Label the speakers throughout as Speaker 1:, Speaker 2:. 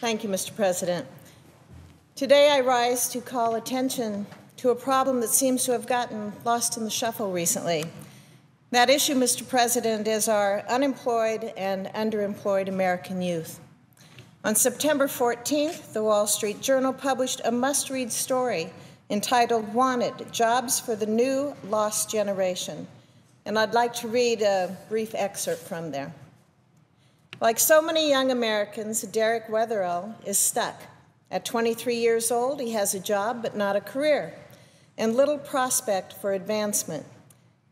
Speaker 1: Thank you, Mr. President. Today I rise to call attention to a problem that seems to have gotten lost in the shuffle recently. That issue, Mr. President, is our unemployed and underemployed American youth. On September 14th, the Wall Street Journal published a must-read story entitled "Wanted: Jobs for the New Lost Generation." And I'd like to read a brief excerpt from there. Like so many young Americans, Derek Weatherall is stuck. At 23 years old, he has a job but not a career, and little prospect for advancement.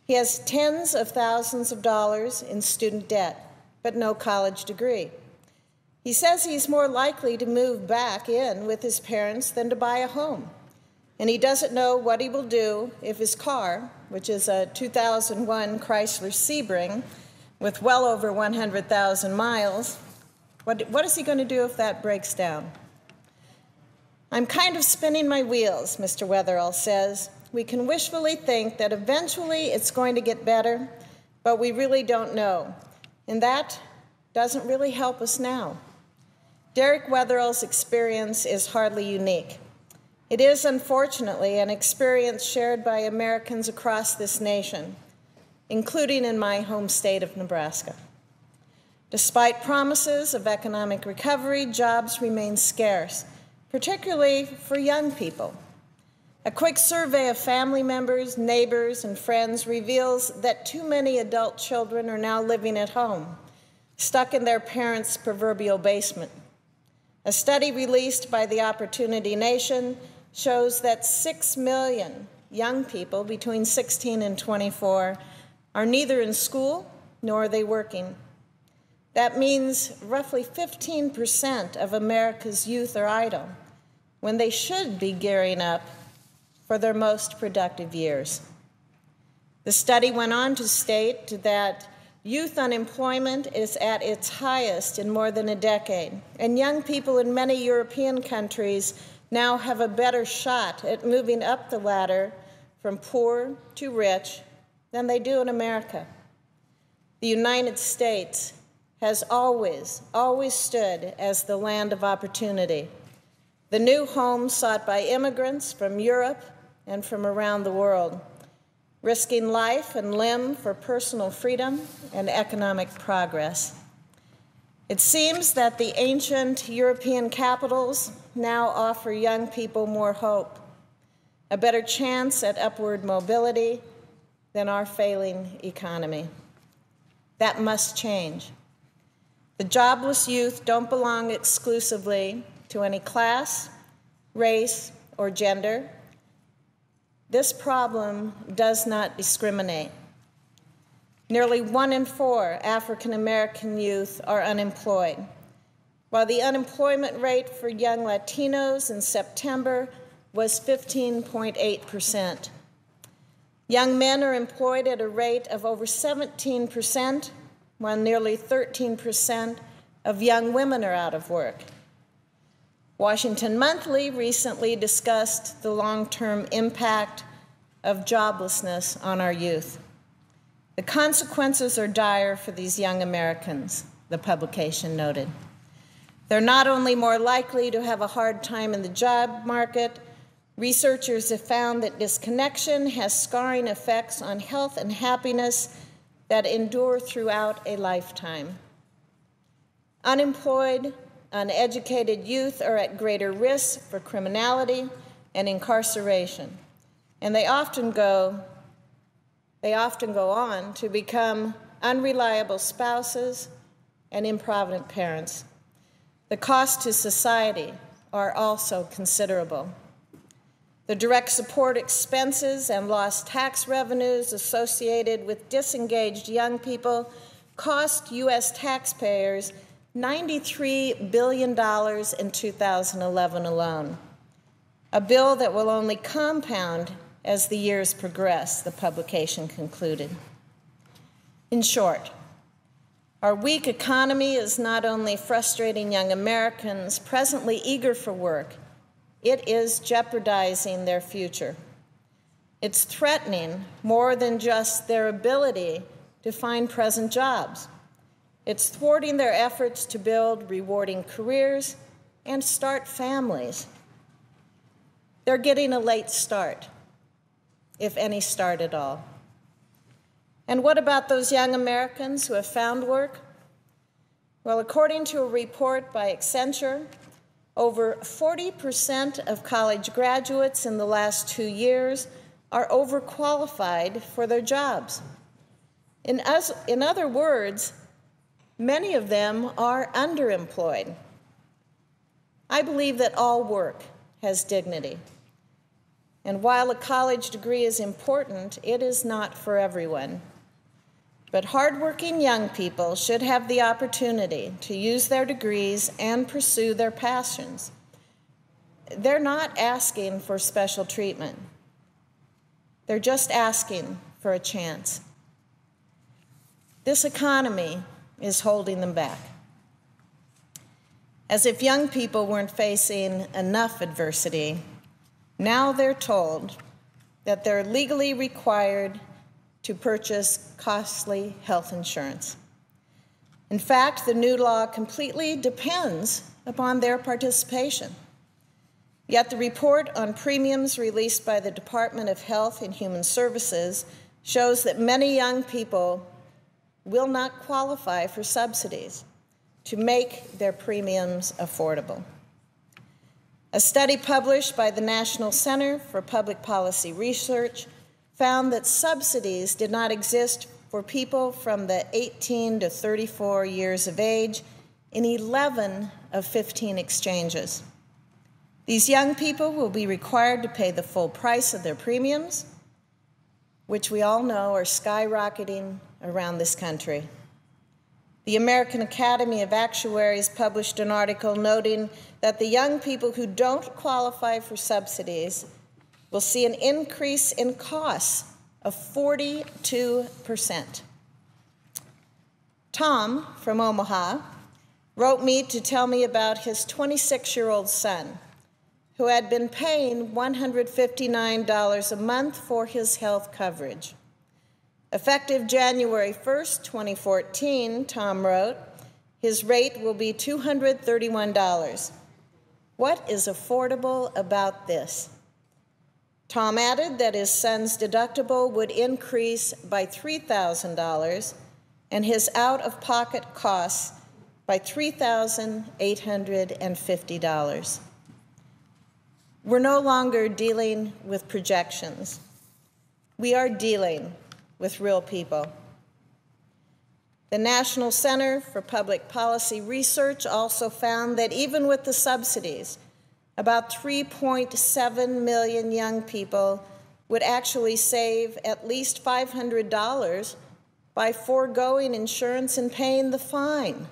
Speaker 1: He has tens of thousands of dollars in student debt, but no college degree. He says he's more likely to move back in with his parents than to buy a home. And he doesn't know what he will do if his car, which is a 2001 Chrysler Sebring with well over 100,000 miles, what is he going to do if that breaks down? "I'm kind of spinning my wheels," Mr. Weatherall says. "We can wishfully think that eventually it's going to get better, but we really don't know. And that doesn't really help us now." Derek Weatherall's experience is hardly unique. It is, unfortunately, an experience shared by Americans across this nation, including in my home state of Nebraska. Despite promises of economic recovery, jobs remain scarce, particularly for young people. A quick survey of family members, neighbors, and friends reveals that too many adult children are now living at home, stuck in their parents' proverbial basement. A study released by the Opportunity Nation shows that 6 million young people between 16 and 24 are neither in school nor are they working. That means roughly 15% of America's youth are idle, when they should be gearing up for their most productive years. The study went on to state that youth unemployment is at its highest in more than a decade, and young people in many European countries now have a better shot at moving up the ladder from poor to rich than they do in America. The United States has always stood as the land of opportunity, the new home sought by immigrants from Europe and from around the world, risking life and limb for personal freedom and economic progress. It seems that the ancient European capitals now offer young people more hope, a better chance at upward mobility than our failing economy. That must change. The jobless youth don't belong exclusively to any class, race, or gender. This problem does not discriminate. Nearly 1 in 4 African American youth are unemployed, while the unemployment rate for young Latinos in September was 15.8%. Young men are employed at a rate of over 17%, while nearly 13% of young women are out of work. Washington Monthly recently discussed the long-term impact of joblessness on our youth. The consequences are dire for these young Americans, the publication noted. They're not only more likely to have a hard time in the job market, researchers have found that disconnection has scarring effects on health and happiness that endure throughout a lifetime. Unemployed, uneducated youth are at greater risk for criminality and incarceration, and they often go on to become unreliable spouses and improvident parents. The costs to society are also considerable. The direct support expenses and lost tax revenues associated with disengaged young people cost U.S. taxpayers $93 billion in 2011 alone, a bill that will only compound as the years progress, the publication concluded. In short, our weak economy is not only frustrating young Americans presently eager for work, it is jeopardizing their future. It's threatening more than just their ability to find present jobs. It's thwarting their efforts to build rewarding careers and start families. They're getting a late start, if any start at all. And what about those young Americans who have found work? Well, according to a report by Accenture, over 40% of college graduates in the last 2 years are overqualified for their jobs. In other words, many of them are underemployed. I believe that all work has dignity. And while a college degree is important, it is not for everyone. But hardworking young people should have the opportunity to use their degrees and pursue their passions. They're not asking for special treatment. They're just asking for a chance. This economy is holding them back. As if young people weren't facing enough adversity, now they're told that they're legally required to purchase costly health insurance. In fact, the new law completely depends upon their participation. Yet the report on premiums released by the Department of Health and Human Services shows that many young people will not qualify for subsidies to make their premiums affordable. A study published by the National Center for Public Policy Research found that subsidies did not exist for people from the 18 to 34 years of age in 11 of 15 exchanges. These young people will be required to pay the full price of their premiums, which we all know are skyrocketing around this country. The American Academy of Actuaries published an article noting that the young people who don't qualify for subsidies will see an increase in costs of 42%. Tom from Omaha wrote me to tell me about his 26-year-old son, who had been paying $159 a month for his health coverage. Effective January 1st, 2014, Tom wrote, his rate will be $231. What is affordable about this? Tom added that his son's deductible would increase by $3,000 and his out-of-pocket costs by $3,850. We're no longer dealing with projections. We are dealing with real people. The National Center for Public Policy Research also found that even with the subsidies, about 3.7 million young people would actually save at least $500 by foregoing insurance and paying the fine.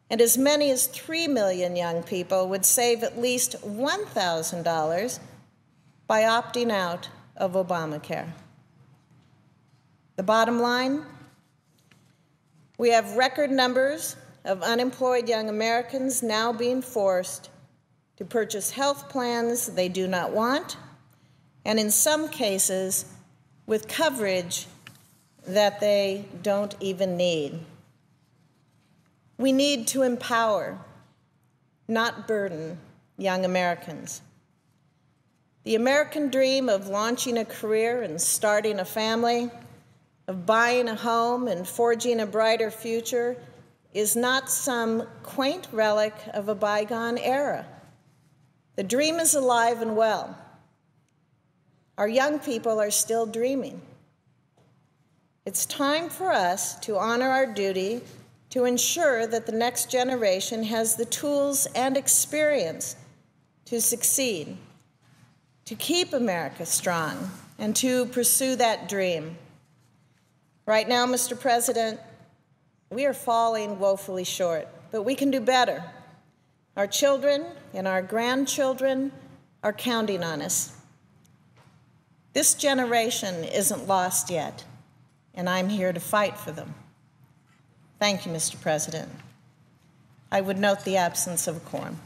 Speaker 1: And as many as 3 million young people would save at least $1,000 by opting out of Obamacare. The bottom line, we have record numbers of unemployed young Americans now being forced to purchase health plans they do not want, and in some cases, with coverage that they don't even need. We need to empower, not burden, young Americans. The American dream of launching a career and starting a family, of buying a home and forging a brighter future, is not some quaint relic of a bygone era. The dream is alive and well. Our young people are still dreaming. It's time for us to honor our duty to ensure that the next generation has the tools and experience to succeed, to keep America strong, and to pursue that dream. Right now, Mr. President, we are falling woefully short, but we can do better. Our children and our grandchildren are counting on us. This generation isn't lost yet, and I'm here to fight for them. Thank you, Mr. President. I would note the absence of a quorum.